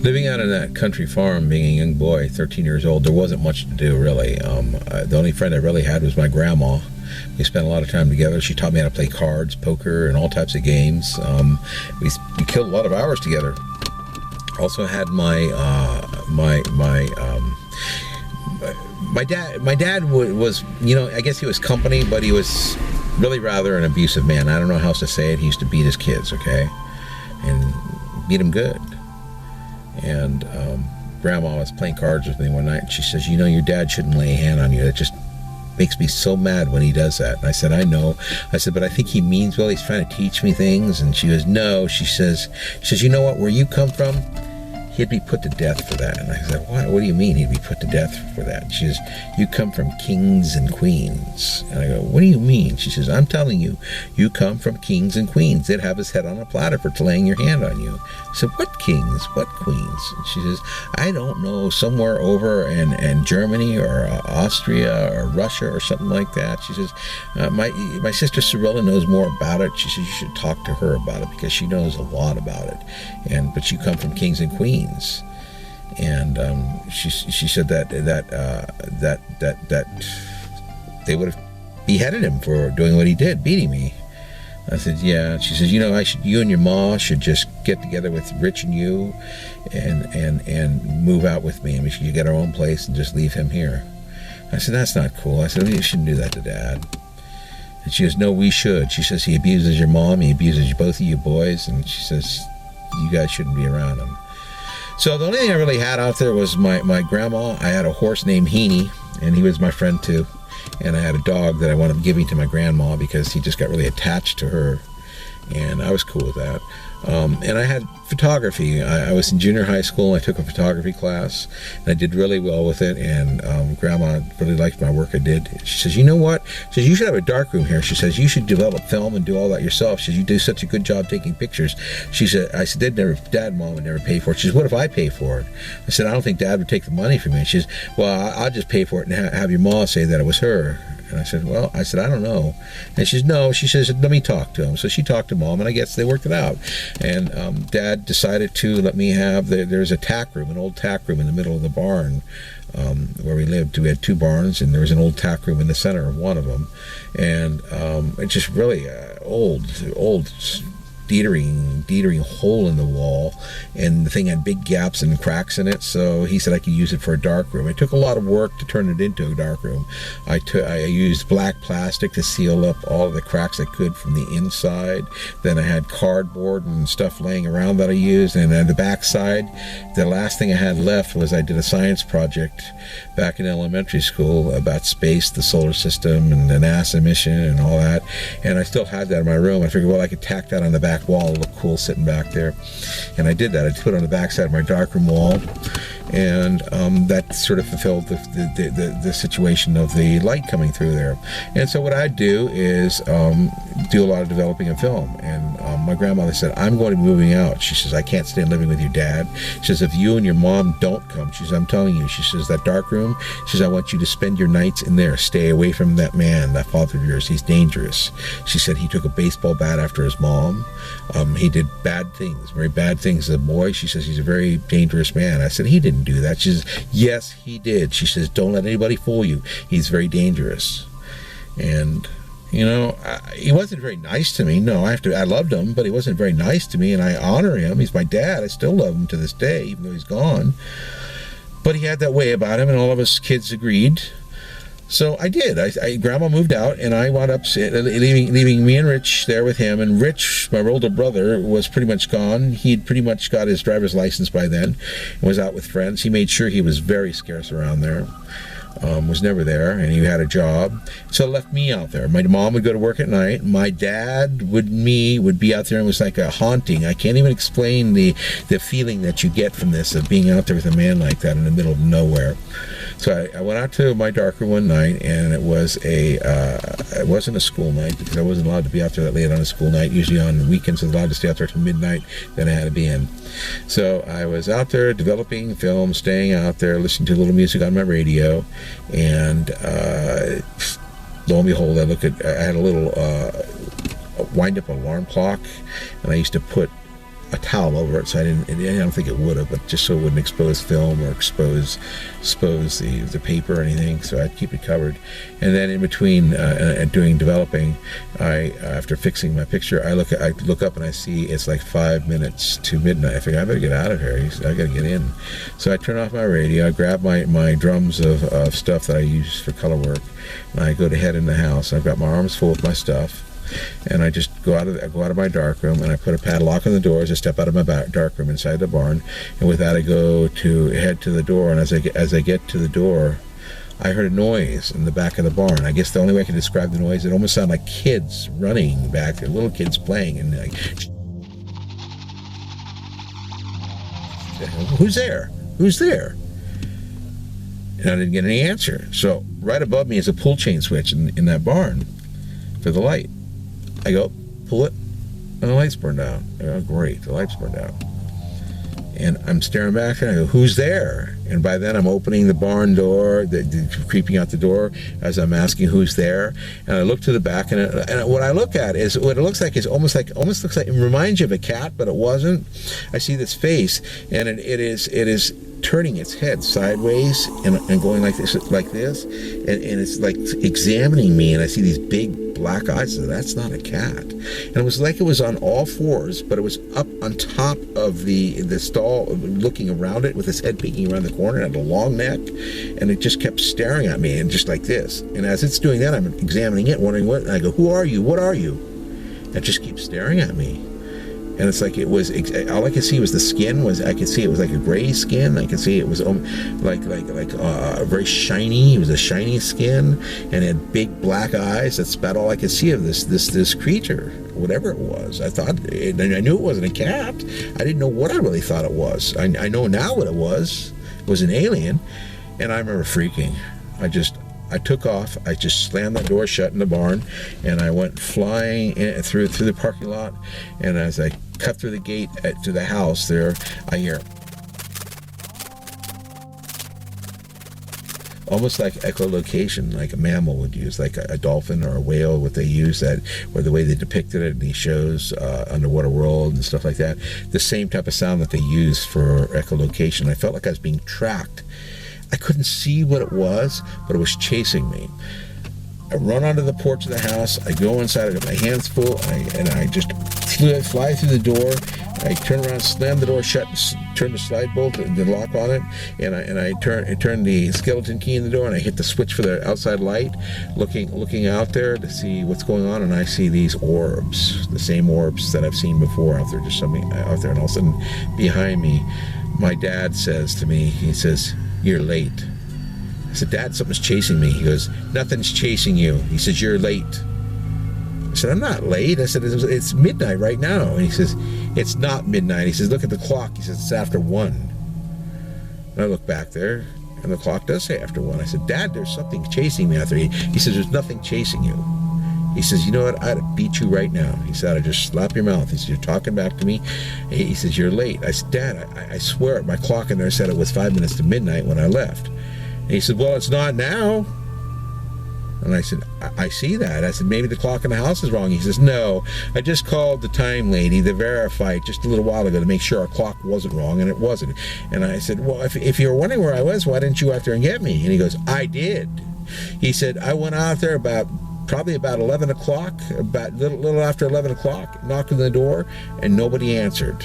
Living out on that country farm, being a young boy, 13 years old, there wasn't much to do, really. The only friend I really had was my grandma. We spent a lot of time together. She taught me how to play cards, poker, and all types of games. We killed a lot of hours together. Also had my dad was, I guess he was company, but he was really rather an abusive man. I don't know how else to say it. He used to beat his kids, okay? And beat them good. And Grandma was playing cards with me one night, and she says, your dad shouldn't lay a hand on you. That just makes me so mad when he does that. And I said, I know. I said, but I think he means well. He's trying to teach me things. And she goes, no. She says, you know what, where you come from, he'd be put to death for that. And I said, what do you mean he'd be put to death for that? She says, you come from kings and queens. And I go, what do you mean? She says, I'm telling you, you come from kings and queens. They'd have his head on a platter for laying your hand on you. I said, what kings? What queens? And she says, I don't know, somewhere over in Germany or Austria or Russia or something like that. She says, my sister Cirilla knows more about it. She says, you should talk to her about it because she knows a lot about it. But you come from kings and queens. And she said that they would have beheaded him for doing what he did, beating me. I said, yeah. She says, you and your ma should just get together with Rich and you and move out with me. I mean, you get our own place and just leave him here. I said, that's not cool. I said, you shouldn't do that to Dad. And she goes, no, we should. She says, he abuses your mom, he abuses both of you boys, and she says, you guys shouldn't be around him. So the only thing I really had out there was my grandma. I had a horse named Heaney, and he was my friend too. And I had a dog that I wound up giving to my grandma because he just got really attached to her. And I was cool with that. And I had photography. I was in junior high school. I took a photography class, and I did really well with it. And Grandma really liked my work I did. She says, you know what? She says, you should have a darkroom here. She says, you should develop film and do all that yourself. She says, you do such a good job taking pictures. She said, I said, Dad and Mom would never pay for it. She says, what if I pay for it? I said, I don't think Dad would take the money from me. She says, well, I'll just pay for it and have your mom say that it was her. And I said, I don't know. And she says, no. She says, let me talk to him. So she talked to Mom, and I guess they worked it out. And Dad decided to let me have, there's a tack room, an old tack room in the middle of the barn where we lived. We had two barns, and there was an old tack room in the center of one of them. And it's just really old Dietering hole in the wall, and the thing had big gaps and cracks in it, so he said I could use it for a dark room. It took a lot of work to turn it into a dark room. I used black plastic to seal up all of the cracks I could from the inside. Then I had cardboard and stuff laying around that I used, and on the back side, the last thing I had left was I did a science project back in elementary school about space, the solar system, and the NASA mission and all that, and I still had that in my room. I figured, well, I could tack that on the back wall. It'll look cool sitting back there. And I did that. I put it on the back side of my darkroom wall, and that sort of fulfilled the situation of the light coming through there. And so what I do is do a lot of developing of film. And my grandmother said, I'm going to be moving out. She says, I can't stand living with your dad. She says, if you and your mom don't come, she says, I'm telling you, she says, that dark room, she says, I want you to spend your nights in there. Stay away from that man, that father of yours. He's dangerous. She said he took a baseball bat after his mom. He did bad things, very bad things as a boy. She says, he's a very dangerous man. I said, he didn't do that. She says, yes, he did. She says, don't let anybody fool you. He's very dangerous. And he wasn't very nice to me. No, I loved him, but he wasn't very nice to me, and I honor him. He's my dad. I still love him to this day, even though he's gone. But he had that way about him, and all of us kids agreed. So I did. Grandma moved out, and I wound up leaving me and Rich there with him. And Rich, my older brother, was pretty much gone. He'd pretty much got his driver's license by then and was out with friends. He made sure he was very scarce around there. Was never there, and he had a job, so left me out there. My mom would go to work at night. My dad would be out there, and it was like a haunting. I can't even explain the feeling that you get from this, of being out there with a man like that in the middle of nowhere. So I went out to my darkroom one night, and it wasn't a school night, because I wasn't allowed to be out there that late on a school night. Usually on weekends I was allowed to stay out there till midnight, then I had to be in. So I was out there developing film, staying out there, listening to a little music on my radio, and lo and behold, I had a little wind-up alarm clock, and I used to put a towel over it, so I don't think it would have, but just so it wouldn't expose film or expose the paper or anything, so I'd keep it covered. And then in between doing developing, after fixing my picture, I look up and I see it's like 5 minutes to midnight. I figure I better get out of here. I gotta get in. So I turn off my radio, I grab my drums of stuff that I use for color work, and I go to head in the house. I've got my arms full with my stuff, and I just go out of my dark room, and I put a padlock on the doors. I step out of my dark room inside the barn, and with that I go to head to the door. And as I get to the door, I heard a noise in the back of the barn. I guess the only way I can describe the noise, it almost sounded like kids running back there, little kids playing, and like, who's there? Who's there? And I didn't get any answer. So right above me is a pull chain switch in that barn for the light. I go, pull it, and the lights burn down. I go, great, the lights burn down. And I'm staring back and I go, who's there? And by then I'm opening the barn door, creeping out the door as I'm asking who's there. And I look to the back, and what I look at is, what it looks like is almost looks like, it reminds you of a cat, but it wasn't. I see this face, and it is turning its head sideways and going like this, and it's like examining me, and I see these big black eyes. So that's not a cat. And it was like it was on all fours, but it was up on top of the stall, looking around it with its head peeking around the corner. It had a long neck, and it just kept staring at me, and just like this. And as it's doing that, I'm examining it, wondering what. And I go, who are you? What are you? And it just keeps staring at me. And it's like, it was, all I could see was the skin I could see it was like a gray skin. I could see it was like very shiny. It was a shiny skin, and it had big black eyes. That's about all I could see of this creature, whatever it was. I thought, and I knew it wasn't a cat. I didn't know what I really thought it was. I know now what it was. It was an alien. And I remember freaking. I took off. I just slammed that door shut in the barn, and I went flying through the parking lot. And as I cut through the gate to the house there, I hear almost like echolocation, like a mammal would use, like a dolphin or a whale, what they use, that, or the way they depicted it in these shows, Underwater World and stuff like that. The same type of sound that they use for echolocation. I felt like I was being tracked. I couldn't see what it was, but it was chasing me. I run onto the porch of the house. I go inside. I got my hands full, and I just fly through the door. I turn around, slam the door shut, turn the slide bolt, the lock on it, and I turn the skeleton key in the door, and I hit the switch for the outside light, looking out there to see what's going on, and I see these orbs, the same orbs that I've seen before out there, just something out there, and all of a sudden, behind me, my dad says to me, he says, "You're late." I said, "Dad, something's chasing me." He goes, "Nothing's chasing you." He says, "You're late." I said, "I'm not late." I said, "It's midnight right now." And he says, "It's not midnight." He says, "Look at the clock." He says, "It's after 1. And I look back there, and the clock does say after 1. I said, "Dad, there's something chasing me out there." He says, "There's nothing chasing you." He says, "You know what? I'd beat you right now." He said, "I'd just slap your mouth." He says, "You're talking back to me." He says, "You're late." I said, "Dad, I swear my clock in there said it was 5 minutes to midnight when I left." And he said, "Well, it's not now." And I said, I see that. I said, "Maybe the clock in the house is wrong." He says, "No, I just called the time lady to verify it just a little while ago to make sure our clock wasn't wrong," and it wasn't. And I said, "Well, if you were wondering where I was, why didn't you go out there and get me?" And he goes, "I did." He said, "I went out there probably about 11 o'clock, about little after 11 o'clock, knocked on the door, and nobody answered."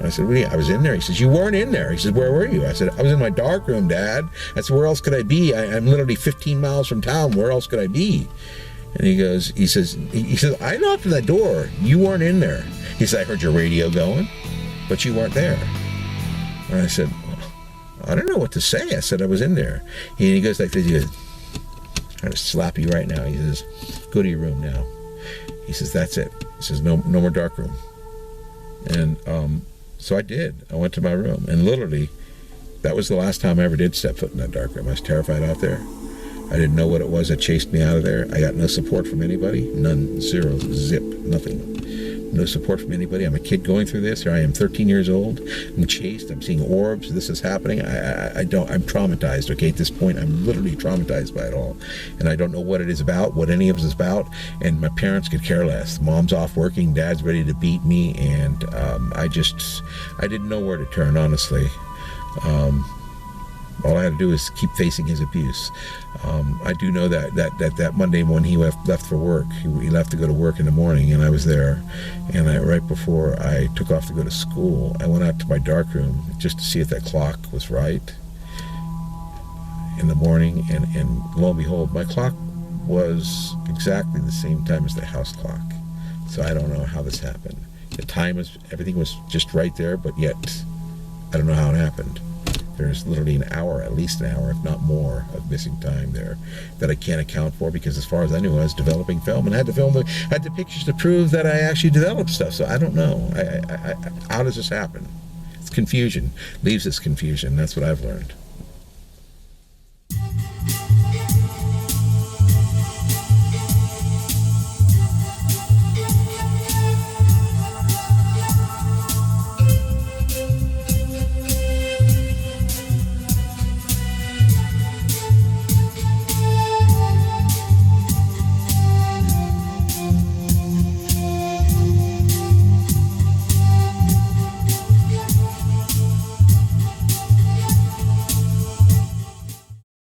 I said, "Well, yeah, I was in there." He says, "You weren't in there." He says, "Where were you?" I said, "I was in my dark room, Dad." I said, "Where else could I be? I'm literally 15 miles from town. Where else could I be?" And he says, "I knocked on that door. You weren't in there." He said, "I heard your radio going, but you weren't there." And I said, "Well, I don't know what to say." I said, "I was in there." And he goes like this. He goes, "I'm trying to slap you right now." He says, "Go to your room now." He says, "That's it." He says, no more dark room." And so I did. I went to my room, and literally, that was the last time I ever did step foot in that dark room. I was terrified out there. I didn't know what it was that chased me out of there. I got no support from anybody. None. Zero. Zip. Nothing. no support from anybody. I'm a kid going through this. Here I am, 13 years old. I'm chased. I'm seeing orbs. This is happening. I'm traumatized. Okay, at this point, I'm literally traumatized by it all, and I don't know what it is about, what any of it is about. And my parents could care less. Mom's off working. Dad's ready to beat me, and I didn't know where to turn, honestly. All I had to do is keep facing his abuse. I do know that Monday when he left for work, he left to go to work in the morning, and I was there. And right before I took off to go to school, I went out to my darkroom just to see if that clock was right in the morning. And lo and behold, my clock was exactly the same time as the house clock. So I don't know how this happened. The time everything was just right there, but yet I don't know how it happened. There's literally an hour, at least an hour, if not more, of missing time there that I can't account for, because as far as I knew, I was developing film and had the pictures to prove that I actually developed stuff. So I don't know. How does this happen? It's confusion. Leaves us confusion. That's what I've learned.